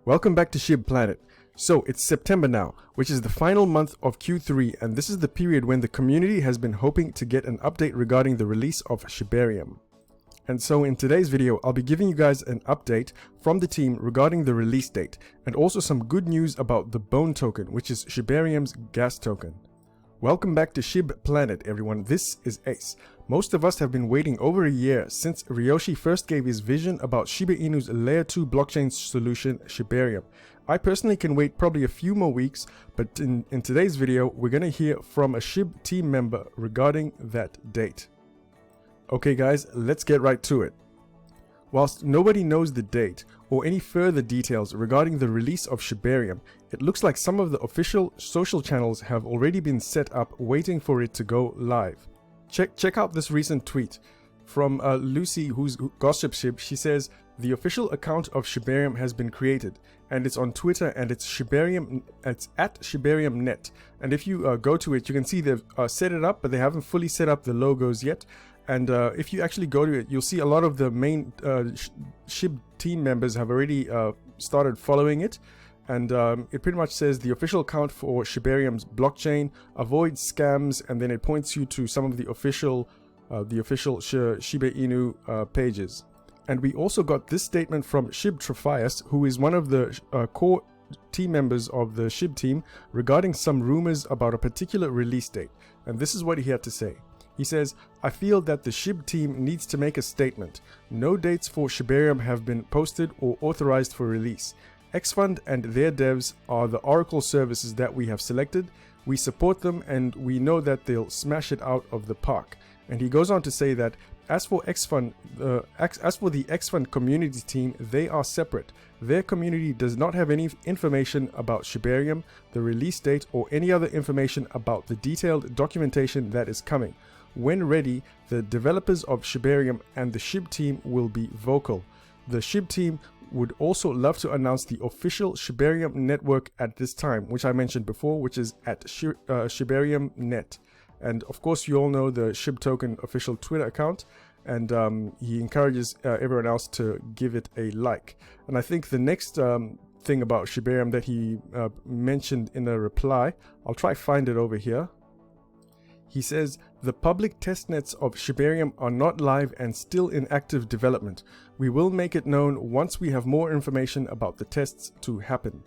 Welcome back to Shib Planet. So it's September now, which is the final month of Q3, and this is the period when the community has been hoping to get an update regarding the release of Shibarium. And so in today's video, I'll be giving you guys an update from the team regarding the release date, and also some good news about the Bone token, which is Shibarium's gas token. Welcome back to Shib Planet, everyone. This is Ace. Most of us have been waiting over a year since Ryoshi first gave his vision about Shiba Inu's Layer 2 blockchain solution, Shibarium. I personally can wait probably a few more weeks, but in today's video, we're going to hear from a Shib team member regarding that date. Okay guys, let's get right to it. Whilst nobody knows the date or any further details regarding the release of Shibarium, it looks like some of the official social channels have already been set up waiting for it to go live. Check out this recent tweet from Lucy, who's Gossip Shib. She says, the official account of Shibarium has been created, and it's on Twitter, and it's Shibarium. It's at ShibariumNet. And if you go to it, you can see they've set it up, but they haven't fully set up the logos yet. And if you actually go to it, you'll see a lot of the main Shib team members have already started following it. And it pretty much says the official account for Shibarium's blockchain, avoid scams, and then it points you to some of the official Shiba Inu pages. And we also got this statement from Trophias, who is one of the core team members of the Shib team, regarding some rumors about a particular release date. And this is what he had to say. He says, I feel that the Shib team needs to make a statement. No dates for Shibarium have been posted or authorized for release. Xfund and their devs are the Oracle services that we have selected. We support them and we know that they'll smash it out of the park. And he goes on to say that as for the Xfund community team, they are separate. Their community does not have any information about Shibarium, the release date, or any other information about the detailed documentation that is coming. When ready, the developers of Shibarium and the Shib team will be vocal. The Shib team would also love to announce the official Shibarium network at this time, which I mentioned before, which is at ShibariumNet. And of course, you all know the Shib token official Twitter account, and he encourages everyone else to give it a like. And I think the next thing about Shibarium that he mentioned in a reply, I'll try find it over here. He says, the public testnets of Shibarium are not live and still in active development. We will make it known once we have more information about the tests to happen.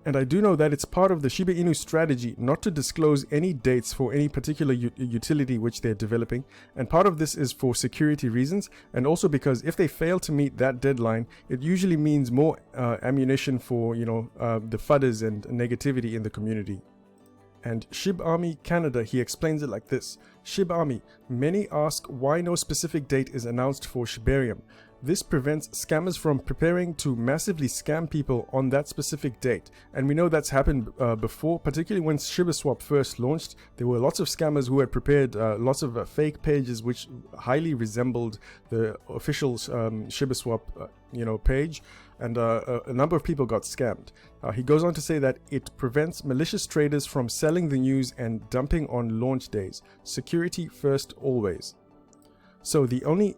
And I do know that it's part of the Shiba Inu strategy not to disclose any dates for any particular utility which they're developing. And part of this is for security reasons, and also because if they fail to meet that deadline, it usually means more ammunition for, the fudders and negativity in the community. And Shib Army Canada, he explains it like this. Shib Army, many ask why no specific date is announced for Shibarium. This prevents scammers from preparing to massively scam people on that specific date. And we know that's happened before, particularly when ShibaSwap first launched. There were lots of scammers who had prepared lots of fake pages which highly resembled the official ShibaSwap page. And a number of people got scammed. He goes on to say that it prevents malicious traders from selling the news and dumping on launch days. Security first always. So the only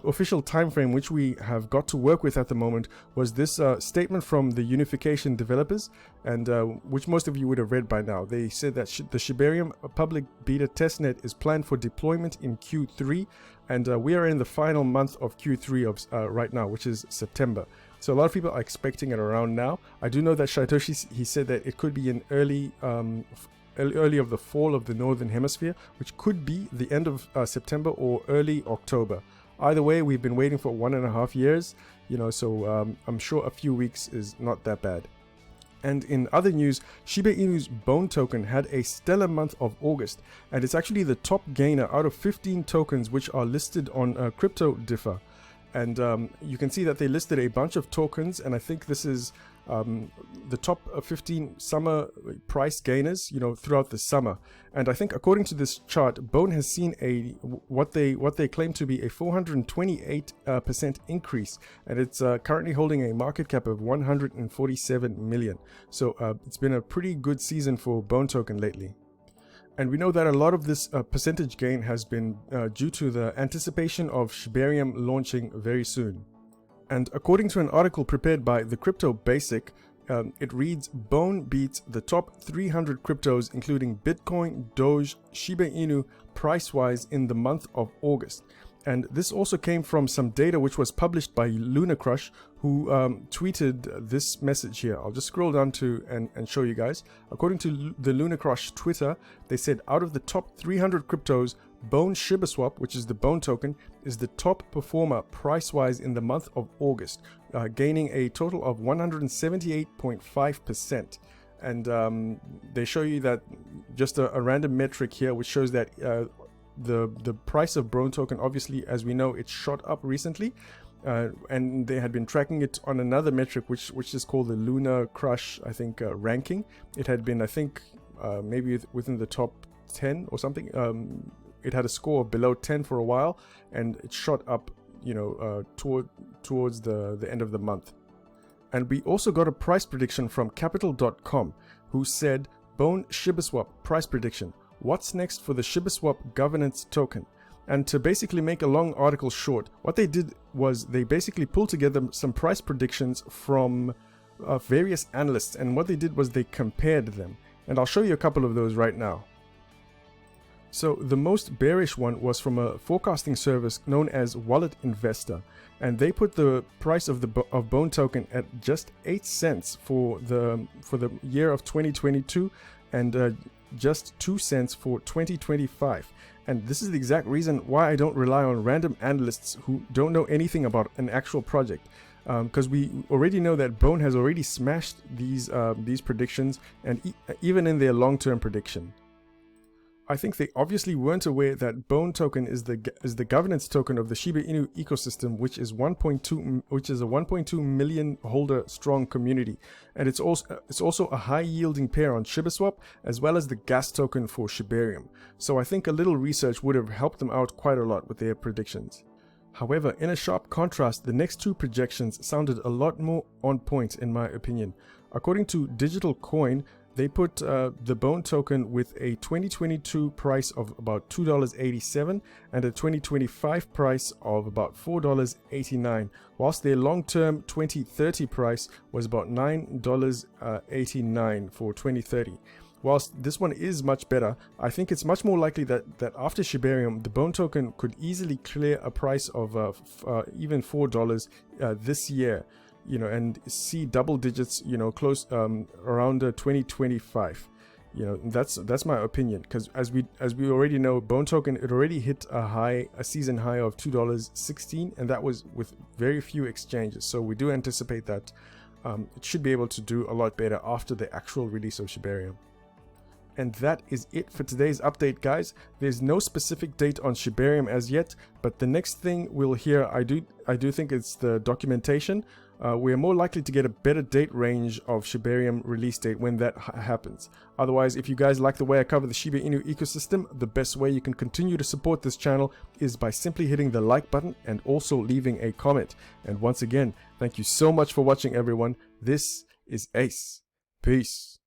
official time frame which we have got to work with at the moment was this statement from the Unification developers, and which most of you would have read by now. They said that the Shibarium public beta testnet is planned for deployment in Q3, and we are in the final month of Q3 of right now, which is September. So a lot of people are expecting it around now. I do know that Shiboshi's, he said that it could be in early of the fall of the Northern Hemisphere, which could be the end of September or early October. Either way, we've been waiting for 1.5 years, so I'm sure a few weeks is not that bad. And in other news, Shiba Inu's Bone token had a stellar month of August, and it's actually the top gainer out of 15 tokens which are listed on CryptoDiffer. And you can see that they listed a bunch of tokens, and I think this is the top 15 summer price gainers, throughout the summer. And I think according to this chart, Bone has seen what they claim to be a 428% increase, and it's currently holding a market cap of 147 million. So it's been a pretty good season for Bone token lately. And we know that a lot of this percentage gain has been due to the anticipation of Shibarium launching very soon. And according to an article prepared by the Crypto Basic, it reads, Bone beats the top 300 cryptos including Bitcoin, Doge, Shiba Inu price-wise in the month of August. And this also came from some data which was published by LunaCrush, who tweeted this message here. I'll just scroll down to and show you guys. According to the LunaCrush Twitter, they said out of the top 300 cryptos, Bone ShibaSwap, which is the Bone token, is the top performer price-wise in the month of August, gaining a total of 178.5%. And they show you that just a random metric here, which shows that the price of Bone token, obviously, as we know, it shot up recently, and they had been tracking it on another metric which is called the LunaCrush, I think, ranking. It had been, I think, maybe within the top 10 or something. It had a score of below 10 for a while, and it shot up, you know, towards the end of the month. And we also got a price prediction from Capital.com, who said, Bone ShibaSwap price prediction. What's next for the ShibaSwap governance token? And to basically make a long article short, what they did was they basically pulled together some price predictions from various analysts, and what they did was they compared them. And I'll show you a couple of those right now. So the most bearish one was from a forecasting service known as Wallet Investor, and they put the price of Bone token at just 8 cents for the year of 2022, and just 2 cents for 2025. And this is the exact reason why I don't rely on random analysts who don't know anything about an actual project, because we already know that Bone has already smashed these predictions, and even in their long-term prediction. I think they obviously weren't aware that Bone token is the governance token of the Shiba Inu ecosystem, which is a 1.2 million holder strong community, and it's also a high yielding pair on ShibaSwap, as well as the gas token for Shibarium. So I think a little research would have helped them out quite a lot with their predictions. However, in a sharp contrast, the next two projections sounded a lot more on point in my opinion. According to Digital Coin, they put the Bone token with a 2022 price of about $2.87 and a 2025 price of about $4.89, whilst their long-term 2030 price was about $9.89 for 2030. Whilst this one is much better, I think it's much more likely that after Shibarium, the Bone token could easily clear a price of even $4 this year. You know, and see double digits, you know, close around 2025. You know, that's my opinion, because as we already know, Bone token, it already hit a season high of $2.16, and that was with very few exchanges. So we do anticipate that it should be able to do a lot better after the actual release of Shibarium. And that is it for today's update, guys. There's no specific date on Shibarium as yet, but the next thing we'll hear, I do think it's the documentation. We are more likely to get a better date range of Shibarium release date when that happens. Otherwise, if you guys like the way I cover the Shiba Inu ecosystem, the best way you can continue to support this channel is by simply hitting the like button and also leaving a comment. And once again, thank you so much for watching, everyone. This is Ace. Peace.